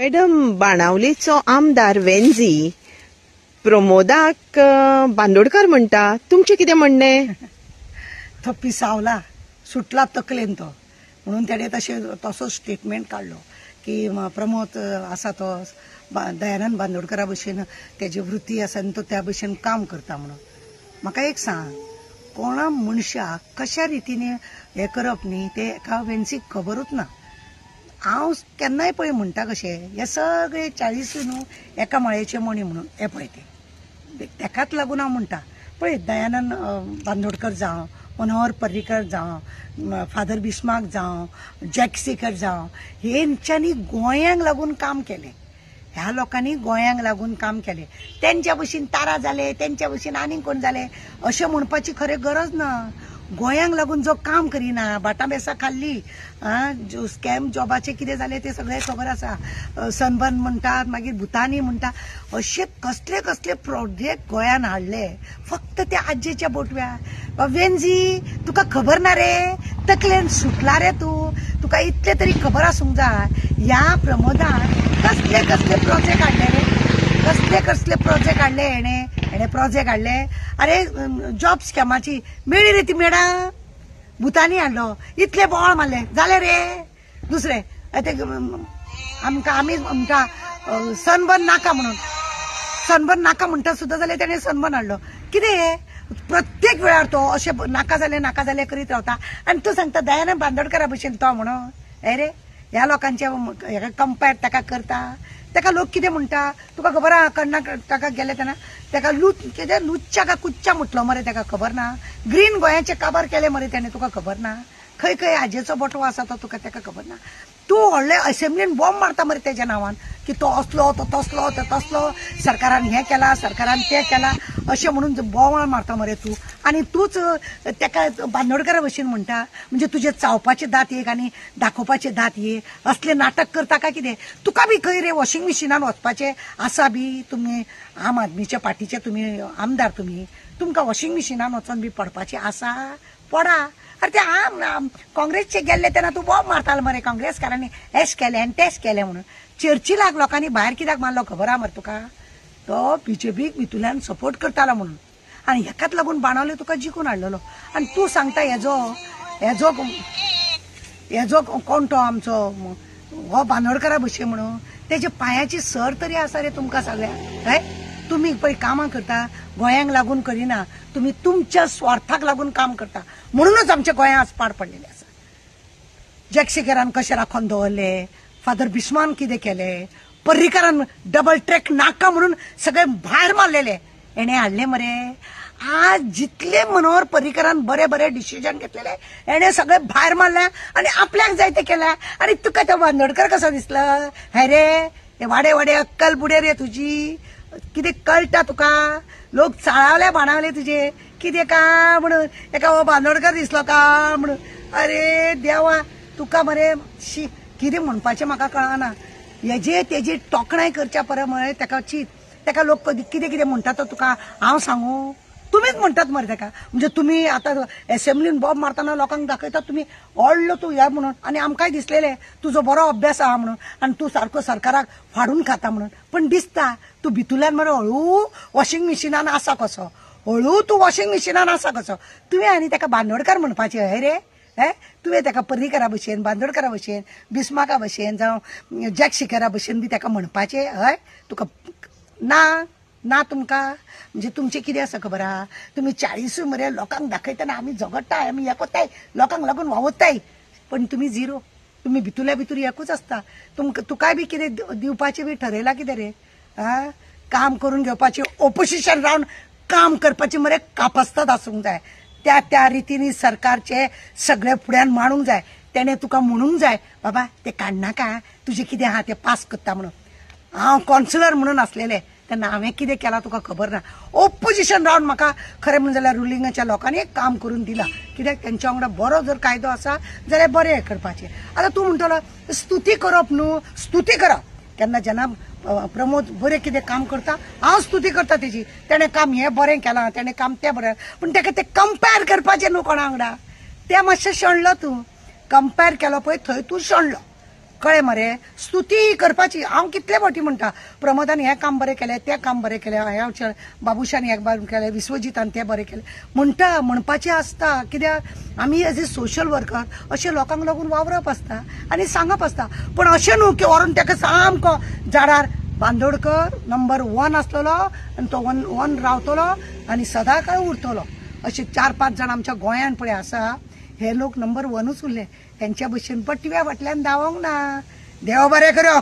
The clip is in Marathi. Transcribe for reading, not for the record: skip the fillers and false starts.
मॅडम, बाणावलेचो आमदार वेंझी प्रमोदाक बांदोडकार म्हणटा, तुमचे कितें म्हणणें? तो पिसावला, सुटला तकलेन तो, म्हणून तेणे तसो स्टेटमेंट काढलो की प्रमोद आसा तो दयानंद बांदोडकरा भशेन तेजी वृत्ती आसा आनी तो त्या भशेन काम करता म्हणून. म्हाका एक सांग, कोणा मनशाक कशा रितीने हे करप न्ही ते एका वेंसीक खबरूच ना. हांव केन्नाय पळय म्हणटा कशें, हे सगळे 40 न्हू एका माळयेचे मणी म्हणून हे पळय तेकाच लागून हांव म्हणटा. पळय दयानंद बांदोडकर जावं, मनोहर पर्रीकर जावं, फादर बिस्मार्क जावं, जॅक सेकर जावं, हेंच्यांनी गोंयांक लागून काम केलें. ह्या लोकांनी गोंयांक लागून काम केलें. तेंच्या भशेन तारा जाले, तेंच्या भशेन आनीक कोण जाले अशें म्हणपाची खरें गरज ना. गोंयांक लागून जो काम करिना, बाटा बेसां खाल्ली, स्कॅम जॉबाचे कितें जालें ते सगळें खबर आसा. सनबर्न म्हणटात, मागीर भुतानी म्हणटा, अशे कसले कसले प्रोजेक्ट गोंयान हाडले फक्त त्या आज्जेच्या बोटव्या. वेंझी, तुका खबर ना रे, तकलेन सुटला रे तू, तुका इतले तरी खबर आसूंक जाय. ह्या प्रमोदान कसले कसले प्रोजेक्ट हाडले रे, कसले कसले प्रोजेक्ट हाडले हेणे प्रोजेक्ट हाडले. अरे जॉब स्कॅमाची मेळ्ळी रे ती मेडा, भुतानी हाडलो, इतले बोवाळ मारले, जाले रे. दुसरे आमी म्हणटा सनबर्न नाका म्हणून, सनबर्न नाका म्हणटा सुद्दां जाल्यार तेणे सनबर्न हाडलो. कितें प्रत्येक वेळार तो अशें नाका जाले करीत रावता आनी तूं सांगता दयानंद बांदोडकरा भशेन तो म्हणून. रे ह्या लोकांचे कंपेर ताका करता. ताका लोक कितें म्हणटा तुका खबर आहा? कर्नाटकाक गेले तेन्ना ताका लुच्चा का कुच्चा म्हटलो मरे, ताका खबर ना. ग्रीन गोंयाचे काबार केले मरे त्याने, तुका खबर ना. खंय खंय हाजेचो बटवो आसा तो तुका ताका खबर ना. तूं व्हडले असेंब्लीन बॉम्ब मारता मरे तेज्या नांवान की तो असलो, तो तसलो, तो तसलो, सरकारान हें केला, सरकारान तें केला अशें म्हणून बोवाळ मारता मरे तूं. आनी तूच ताका बांदोडकरा भशेन म्हणटा, म्हणजे तुजे चावपाचे दात एक आनी दाखोवपाचे दात एक, असले नाटक करता काय कितें? तुका बी खंय रे वॉशिंग मिशिनान वचपाचें आसा बी? तुमी आम आदमीच्या पार्टीचे तुमी आमदार, तुमकां वॉशिंग मिशिनान वचोन बी पडपाचें आसा? पडा. अरे ते काँग्रेसचे गेल्ले तेन्ना तूं बॉम्ब मारतालो मरे, काँग्रेसकारांनी हेश केलें आनी तेश केलें म्हणून. चर्चिलाक लोकांनी भायर कित्याक मारलो खबर आहा मरे तुका? तो बीजेपीक भितुल्यान सपोर्ट करतालो म्हणून, आनी हेकाच लागून बाणावले तुका जिखून हाडलेलो. आनी तूं सांगता हेजो कोण तो आमचो हो बांदोडकरा भशेन म्हणून, तेजे पांयाची सर तरी आसा रे तुमकां सगळ्यांक? हय, तुम्ही पळय कामां करता, गोंयांक लागून करिना, तुम्ही तुमच्या स्वार्थाक लागून काम करता, म्हणूनच आमच्या गोंयांत आज पाड पडलेले आसा. जॅक सेकरान कशें राखून दवरले, फादर बिस्मान कितें केलें, पर्रीकारान डबल ट्रॅक नाका म्हणून सगळे भायर मारलेले, हेणे हाडले मरे. आज जितले मनोहर पर्रीकारान बरे बरे डिसिजन घेतलेले हेणे सगळे भायर मारल्या आनी आपल्याक जाय ते केल्या. आनी तुका तो बांदोडकर कसो दिसलो? हाय रे, हे वाडे वाडे अक्कल बुडे रे तुजी, कितें कळटा तुका? लोक चाळावले बाणावले तुजे कितें का म्हणून, एका हो बांदोडकर दिसलो का म्हणून. अरे देवा, तुका मरे शी कितें म्हणपाचें म्हाका कळना. हेजे तेजी तोखणाय करच्या परस ताका चीत, ताका लोक कितें कितें म्हणटा तो तुका हांव सांगू? तुम्हीच म्हणटात मरे ताका. म्हणजे तुम्ही आता असेंब्लीन बॉम्ब मारतना लोकांक दाखयतात तुम्ही व्हडलो तूं ह्या म्हणून, आनी आमकांय दिसलेले तुजो बरो अभ्यास आहा म्हणून, आनी तूं सारको सरकाराक फाडून खाता म्हणून. पण दिसता तूं भितुल्यान मरे हळू वॉशिंग मिशिनान आसा कसो, हळू तूं वॉशिंग मिशिनान आसा कसो. तुवें आनी ताका बांदोडकार म्हणपाचें हय रे? हे तुवें ताका पर्रीकारा भशेन, बांदोडकरा भशेन, बिस्मार्का भशेन जावं जॅक सेकरा भशेन बी ताका म्हणपाचें हय? तुका ना तुमकां? म्हणजे तुमचें कितें आसा खबर आहा? तुमी 40 मरे लोकांक दाखयतना आमी झगडटाय, आमी हें लोकांक लागून वावुरताय, पण तुमी झिरो. तुमी भितुल्या भितूर एकूच आसता. तुकाय बी कितें दिवपाचें बी ठरयलां कितें रे? काम करून घेवपाचें, ओपोजिशन रावन काम करपाचें मरे कापास्ताद आसूंक जाय. त्या रितीनी सरकारचे सगळे फुड्यान मांडूंक जाय. तेणे तुका म्हणूंक जाय बाबा ते काडनाका, तुजें कितें आहा तें पास करता म्हणून. हांव कॉन्सिलर म्हणून आसलेलें तेन्ना हांवें कितें केलां तुका खबर ना. ओपोजिशन रावन म्हाका खरें म्हणलें जाल्यार रुलिंगाच्या लोकांनी एक काम करून दिलां. कित्याक तेंच्या वांगडा बरो जर कायदो आसा जाल्यार बरें हें करपाचें. आतां तूं म्हणटलो स्तुती करप न्हू, स्तुती करप केन्ना जेन्ना प्रमोद बरें कितें काम करता हांव स्तुती करता तेजी, तेणें काम हें बरें केलां, तेणें काम तें बरें. पूण ताका तें कंपेर करपाचें न्हू कोणा वांगडा. तें मातशें शेणलो तूं. कंपेर केलो पळय थंय तूं शेणलो. कळ्ळें मरे स्तुती करपाची हांव कितले फावटी म्हणटा प्रमोदान हें काम बरें केलें तें काम बरें केलें हांवें बाबुशान हें बरें केलें विश्वजितान तें बरें केलें म्हणपाचें आसता कित्याक आमी एज ए सोशल वर्कर अशें लोकांक लागून वावरप आसता आनी सांगप आसता पण अशें न्हू की व्हरून ताका सामको झाडार बांदोडकर नंबर 1 आसलेलो आनी तो वन रावतलो आनी सदांकाळ उरतलो अशे 4-5 जाण आमच्या गोंयान पळय आसा हे लोक नंबर 1च उरले त्यांच्या भशेन पटव्या फाटल्यान धांवोंक ना देव बरें करो.